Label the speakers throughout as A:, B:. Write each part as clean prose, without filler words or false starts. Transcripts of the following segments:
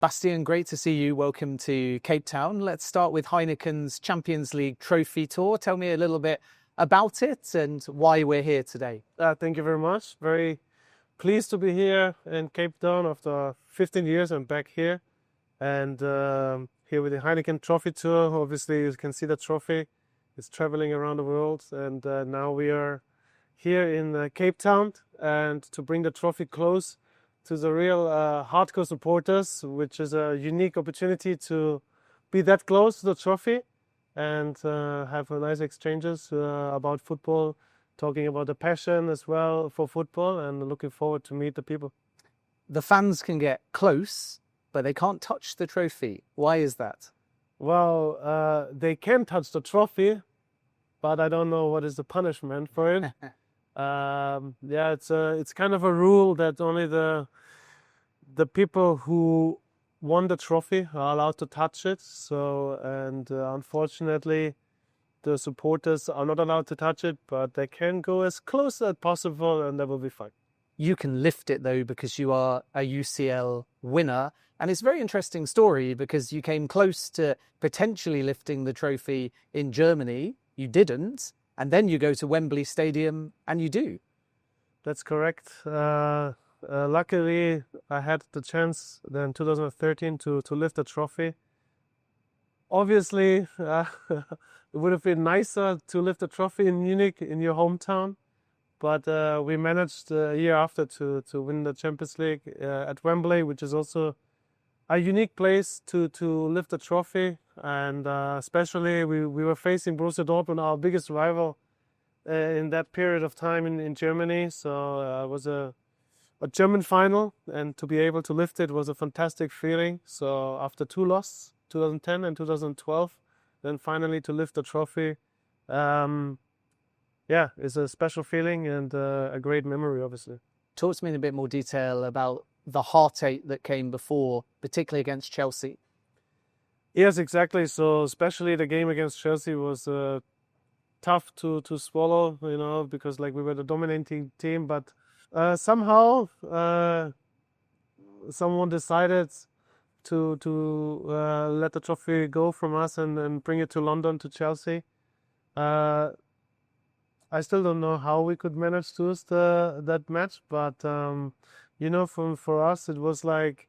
A: Bastian, great to see you. Welcome to Cape Town. Let's start with Heineken's Champions League trophy tour. Tell me a little bit about it and why we're here today.
B: Thank you very much. Very pleased to be here in Cape Town. After 15 years, I'm back here. And here with the Heineken Trophy Tour. Obviously, you can see the trophy. It's traveling around the world. And now we are here in Cape Town and to bring the trophy close to the real hardcore supporters, which is a unique opportunity to be that close to the trophy and have nice exchanges about football, talking about the passion as well for football, and looking forward to meet the people.
A: The fans can get close, but they can't touch the trophy. Why is that?
B: Well, they can touch the trophy, but I don't know what is the punishment for it. Yeah, it's kind of a rule that only the people who won the trophy are allowed to touch it. So, and unfortunately, the supporters are not allowed to touch it, but they can go as close as possible, and that will be fine.
A: You can lift it though because you are a UCL winner, and it's a very interesting story because you came close to potentially lifting the trophy in Germany. You didn't. And then you go to Wembley Stadium and you do.
B: That's correct. Luckily, I had the chance then in 2013 to lift the trophy. Obviously, it would have been nicer to lift the trophy in Munich, in your hometown. But we managed a year after to win the Champions League at Wembley, which is also a unique place to lift the trophy. And especially we were facing Borussia Dortmund, our biggest rival in that period of time in Germany. So it was a German final, and to be able to lift it was a fantastic feeling. So after two losses, 2010 and 2012, then finally to lift the trophy, yeah, it's a special feeling and a great memory, obviously.
A: Talk to me in a bit more detail about the heartache that came before, particularly against Chelsea.
B: Yes, exactly. So especially the game against Chelsea was tough to swallow, you know, because like we were the dominating team, but somehow someone decided to let the trophy go from us and bring it to London, to Chelsea. I still don't know how we could manage to lose that match, but you know, for us it was like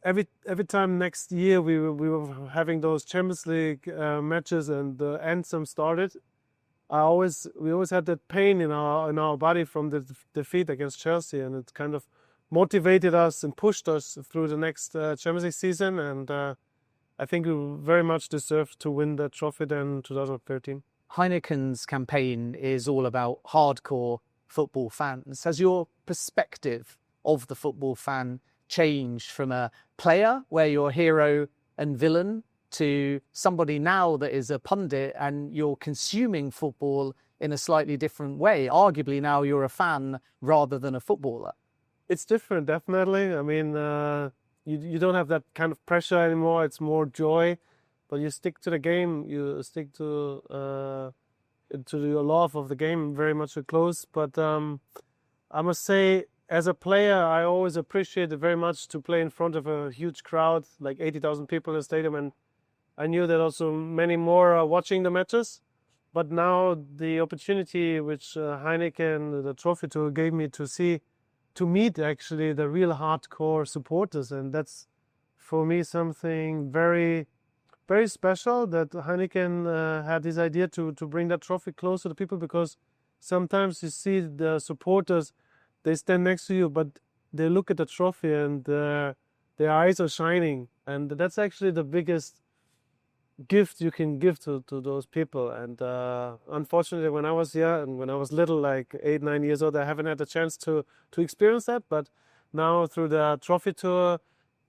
B: every time next year we were having those Champions League matches and the anthem started. We always had that pain in our body from the defeat against Chelsea, and it kind of motivated us and pushed us through the next Champions League season. And I think we very much deserved to win that trophy then in 2013.
A: Heineken's campaign is all about hardcore football fans. Has your perspective of the football fan changed from a player where you're hero and villain to somebody now that is a pundit and you're consuming football in a slightly different way? Arguably now you're a fan rather than a footballer.
B: It's different, definitely. I mean, you don't have that kind of pressure anymore. It's more joy, but you stick to the game. You stick to your love of the game very much close. But I must say, as a player, I always appreciated very much to play in front of a huge crowd, like 80,000 people in the stadium, and I knew that also many more are watching the matches. But now the opportunity which Heineken, the trophy tour, gave me to meet actually the real hardcore supporters, and that's for me something very, very special that Heineken had this idea to bring that trophy close to the people, because sometimes you see the supporters, they stand next to you, but they look at the trophy and their eyes are shining. And that's actually the biggest gift you can give to those people. And unfortunately, when I was young and when I was little, like 8-9 years old, I haven't had the chance to experience that. But now through the trophy tour,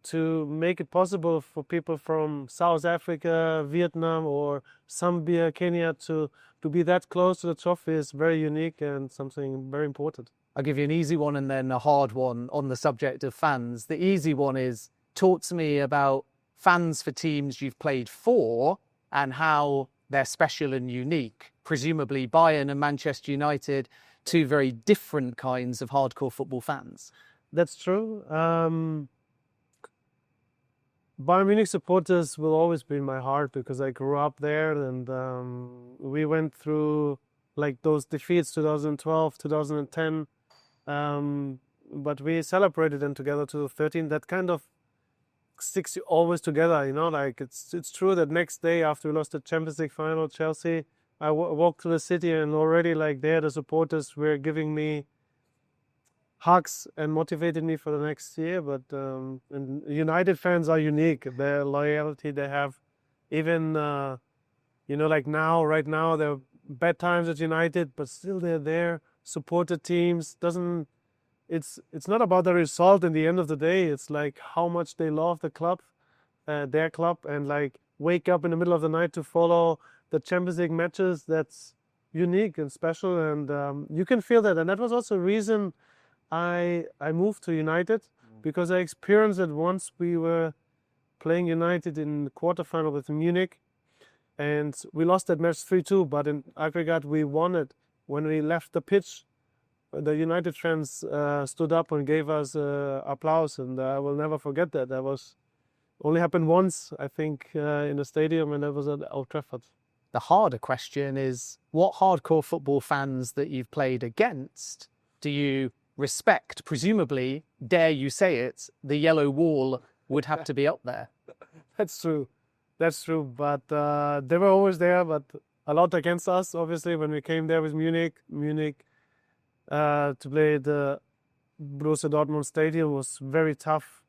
B: to make it possible for people from South Africa, Vietnam, or Zambia, Kenya to be that close to the trophy is very unique and something very important.
A: I'll give you an easy one and then a hard one on the subject of fans. The easy one is, talk to me about fans for teams you've played for and how they're special and unique. Presumably Bayern and Manchester United, two very different kinds of hardcore football fans.
B: That's true. Bayern Munich supporters will always be in my heart because I grew up there, and we went through like those defeats 2012, 2010, but we celebrated them together 2013. That kind of sticks you always together, like it's true that next day after we lost the Champions League final, Chelsea, I walked through the city, and already like there the supporters were giving me hugs and motivated me for the next year. But and United fans are unique. Their loyalty they have, even like right now there are bad times at United, but still they're there, support the teams. It's not about the result in the end of the day. It's like how much they love the club, their club, and like wake up in the middle of the night to follow the Champions League matches. That's unique and special, and you can feel that. And that was also a reason I moved to United, because I experienced it once. We were playing United in the quarterfinal with Munich, and we lost that match 3-2, but in aggregate we won it. When we left the pitch, the United fans stood up and gave us applause, and I will never forget that. That was only happened once, I think, in the stadium, and that was at Old Trafford.
A: The harder question is, what hardcore football fans that you've played against do you respect? Presumably, dare you say it, the yellow wall would have to be up there.
B: That's true. But they were always there, but a lot against us, obviously, when we came there with Munich to play the Borussia Dortmund Stadium was very tough.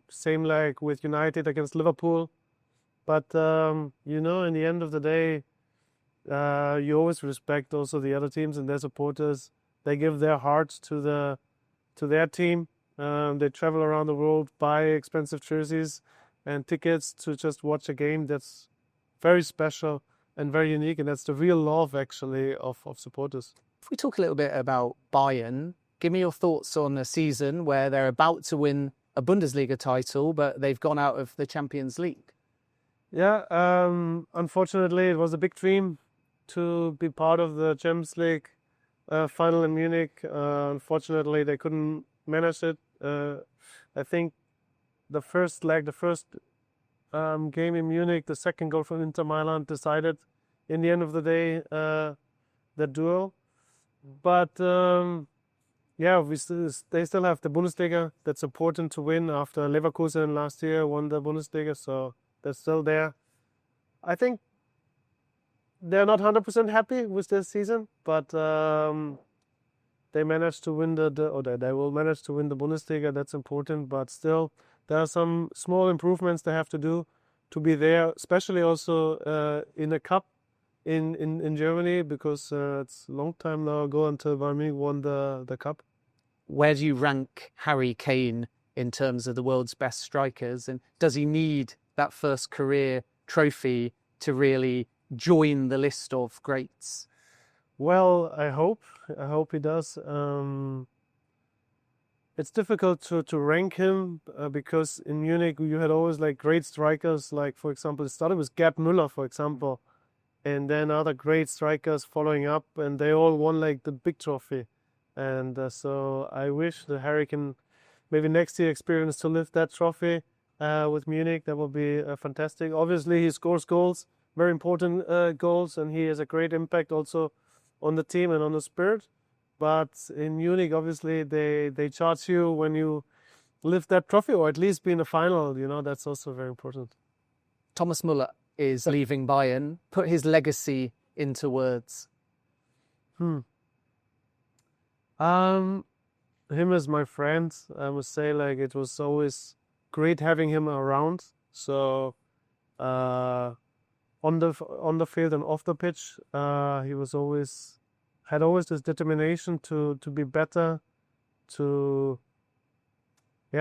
B: Same like with United against Liverpool. But, in the end of the day, you always respect also the other teams and their supporters. They give their hearts to their team. They travel around the world, buy expensive jerseys and tickets to just watch a game. That's very special and very unique, and that's the real love, actually, of supporters.
A: If we talk a little bit about Bayern, give me your thoughts on a season where they're about to win a Bundesliga title, but they've gone out of the Champions League.
B: Yeah, unfortunately, it was a big dream to be part of the Champions League final in Munich. Unfortunately, they couldn't manage it. I think the first game in Munich, the second goal from Inter Milan decided in the end of the day the duel. But they still have the Bundesliga. That's important to win after Leverkusen last year won the Bundesliga, so they're still there. I think they're not 100% happy with this season, but they managed to win they will manage to win the Bundesliga. That's important, but still there are some small improvements they have to do to be there, especially also in a cup in Germany, because it's a long time now ago until Bayern Munich won the cup.
A: Where do you rank Harry Kane in terms of the world's best strikers, and does he need that first career trophy to really join the list of greats?
B: Well, I hope he does. It's difficult to rank him because in Munich you had always like great strikers, like for example it started with Gerd Müller, for example, and then other great strikers following up, and they all won like the big trophy. And so I wish that Harry can maybe next year experience to lift that trophy with Munich. That will be fantastic. Obviously he scores goals, very important goals, and he has a great impact also on the team and on the spirit. But in Munich, obviously they charge you when you lift that trophy, or at least be in the final. That's also very important.
A: Thomas Müller is leaving Bayern. Put his legacy into words.
B: Him as my friend, I must say, like it was always great having him around. So on the field and off the pitch, he was had always this determination to be better, to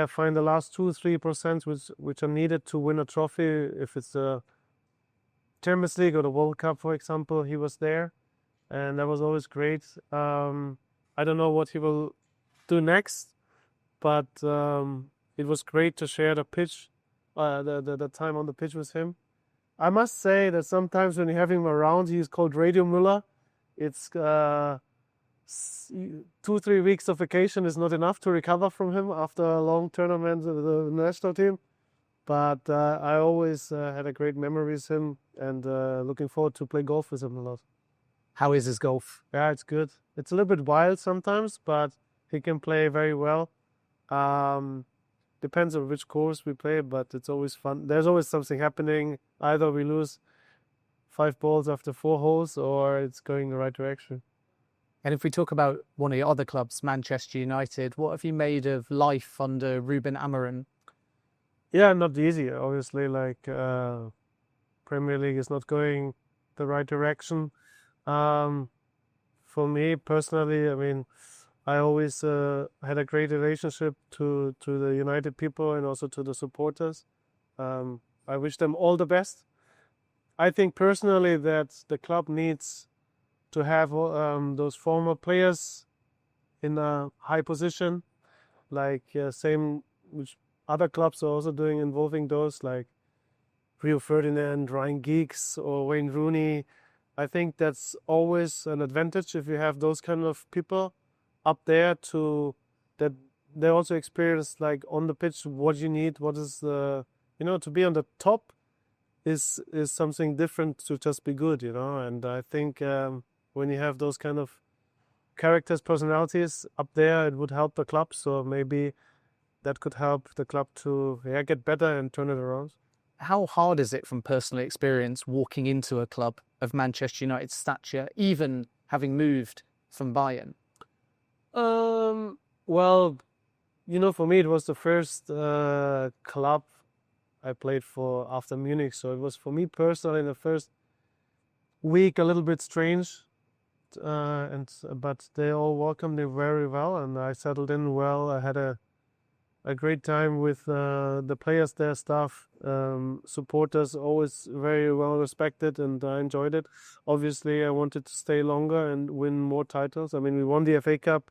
B: find the last 2-3% which are needed to win a trophy. If it's the Champions League or the World Cup, for example, he was there, and that was always great. I don't know what he will do next, but it was great to share the pitch, the time on the pitch with him. I must say that sometimes when you have him around, he's called Radio Müller. It's 2-3 weeks of vacation is not enough to recover from him after a long tournament with the national team. But I always had a great memory with him, and looking forward to play golf with him a lot.
A: How is his golf?
B: Yeah, it's good. It's a little bit wild sometimes, but he can play very well. Um, Depends on which course we play, but it's always fun. There's always something happening. Either we lose 5 balls after 4 holes, or it's going the right direction.
A: And if we talk about one of your other clubs, Manchester United, what have you made of life under Ruben Amorim?
B: Yeah, not easy. Obviously, like Premier League is not going the right direction. For me personally, I mean, I always had a great relationship to the United people and also to the supporters. I wish them all the best. I think personally that the club needs to have those former players in a high position, like same which other clubs are also doing, involving those like Rio Ferdinand, Ryan Giggs, or Wayne Rooney. I think that's always an advantage if you have those kind of people up there to that they also experience like on the pitch what you need, what is the to be on the top is something different to just be good, and I think when you have those kind of characters, personalities up there, it would help the club. So maybe that could help the club to get better and turn it around.
A: How hard is it from personal experience walking into a club of Manchester United's stature, even having moved from Bayern?
B: Well, for me, it was the first club I played for after Munich. So it was for me personally in the first week a little bit strange. But they all welcomed me very well, and I settled in well. I had a great time with the players, their staff, supporters, always very well respected, and I enjoyed it. Obviously, I wanted to stay longer and win more titles. I mean, we won the FA Cup,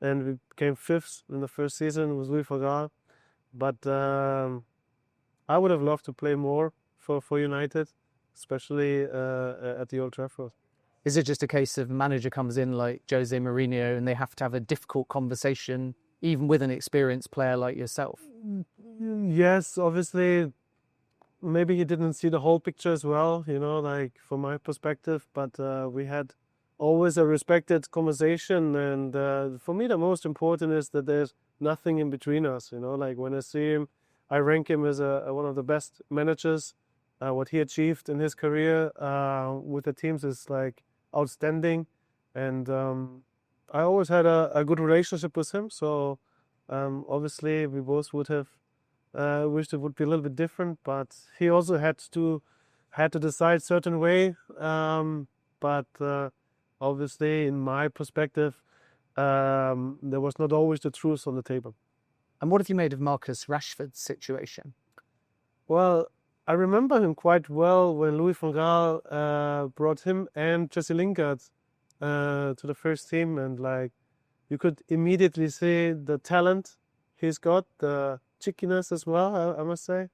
B: and we came 5th in the first season with Louis van Gaal. But I would have loved to play more for United, especially at the Old Trafford.
A: Is it just a case of manager comes in like Jose Mourinho and they have to have a difficult conversation, even with an experienced player like yourself?
B: Yes, obviously, maybe he didn't see the whole picture as well, like from my perspective, but we had always a respected conversation. And for me, the most important is that there's nothing in between us, like when I see him, I rank him as one of the best managers. What he achieved in his career with the teams is like outstanding, and I always had a good relationship with him. So obviously we both would have wished it would be a little bit different, but he also had to decide certain way. But obviously, in my perspective, there was not always the truth on the table.
A: And what have you made of Marcus Rashford's situation?
B: Well, I remember him quite well when Louis van Gaal brought him and Jesse Lingard to the first team, and like you could immediately see the talent he's got, the cheekiness as well, I must say,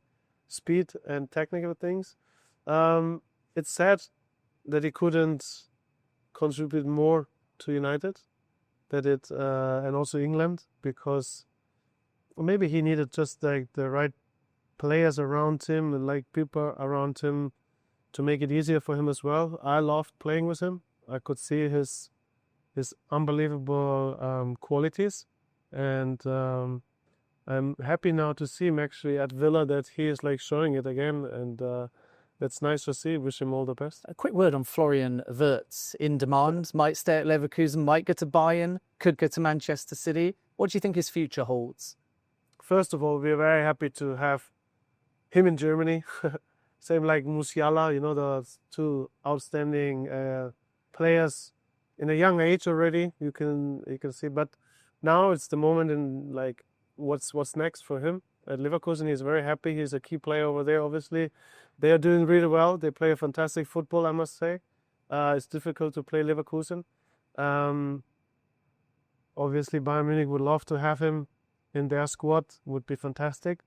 B: speed and technical things. It's sad that he couldn't contribute more to United, and also England, because maybe he needed just like the right players around him and like people around him to make it easier for him as well. I loved playing with him. I could see his unbelievable qualities, and I'm happy now to see him actually at Villa, that he is like showing it again, and that's nice to see. Wish him all the best.
A: A quick word on Florian Vertz, in demand, might stay at Leverkusen, might go to Bayern, could go to Manchester City. What do you think his future holds?
B: First of all, we're very happy to have him in Germany. Same like Musiala, the 2 outstanding players in a young age already. You can see, but now it's the moment in like what's next for him at Leverkusen. He's very happy. He's a key player over there. Obviously, they are doing really well. They play a fantastic football, I must say. It's difficult to play Leverkusen. Obviously, Bayern Munich would love to have him in their squad. Would be fantastic.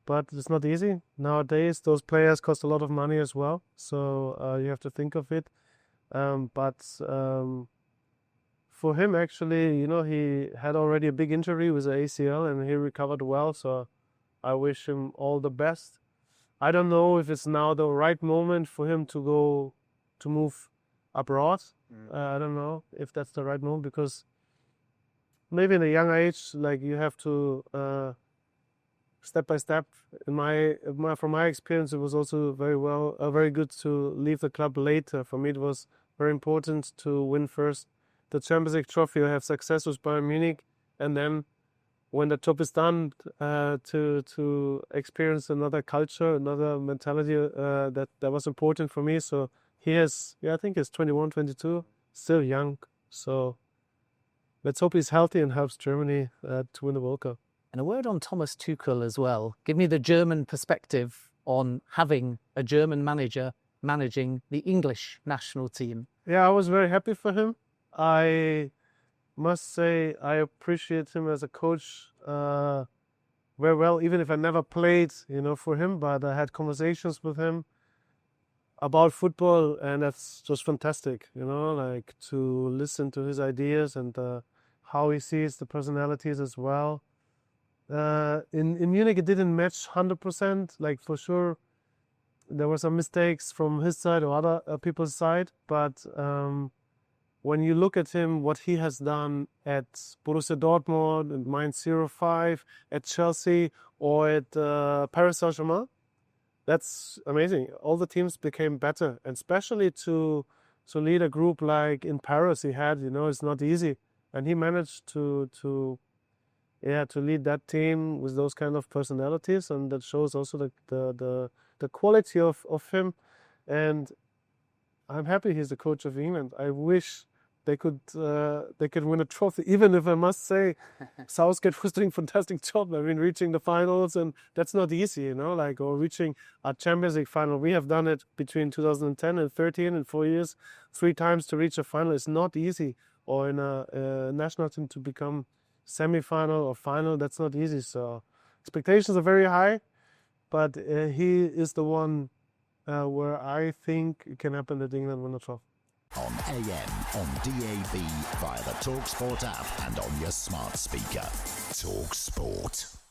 B: But it's not easy. Nowadays, those players cost a lot of money as well. So you have to think of it. But for him, actually, he had already a big injury with the ACL, and he recovered well. So I wish him all the best. I don't know if it's now the right moment for him to move abroad. I don't know if that's the right moment, because maybe in a young age, like, you have to step by step. From my experience, it was also very good to leave the club later. For me, it was very important to win first the Champions League trophy, have success with Bayern Munich, and then when the job is done, to experience another culture, another mentality. That was important for me. So I think he's 21, 22, still young. So let's hope he's healthy and helps Germany to win the World Cup.
A: And a word on Thomas Tuchel as well. Give me the German perspective on having a German manager managing the English national team.
B: Yeah, I was very happy for him. I must say I appreciate him as a coach very well, even if I never played, for him, but I had conversations with him about football, and that's just fantastic, like, to listen to his ideas and how he sees the personalities as well. In Munich, it didn't match 100%, like, for sure. There were some mistakes from his side or other people's side, but when you look at him, what he has done at Borussia Dortmund and Mainz 05, at Chelsea, or at Paris Saint-Germain, that's amazing. All the teams became better, and especially to lead a group like in Paris he had, it's not easy. And he managed to lead that team with those kind of personalities, and that shows also the quality of him. And I'm happy he's the coach of England. I wish they could win a trophy, even if I must say Southgate was doing a fantastic job. I mean, reaching the finals, and that's not easy, or reaching a Champions League final. We have done it between 2010 and 13 in 4 years, 3 times to reach a final. It's not easy. Or in a national team to become semi-final or final, that's not easy. So expectations are very high, but he is the one where I think it can happen that England win the trophy.
C: On AM, on DAB, via the talkSPORT app and on your smart speaker. talkSPORT.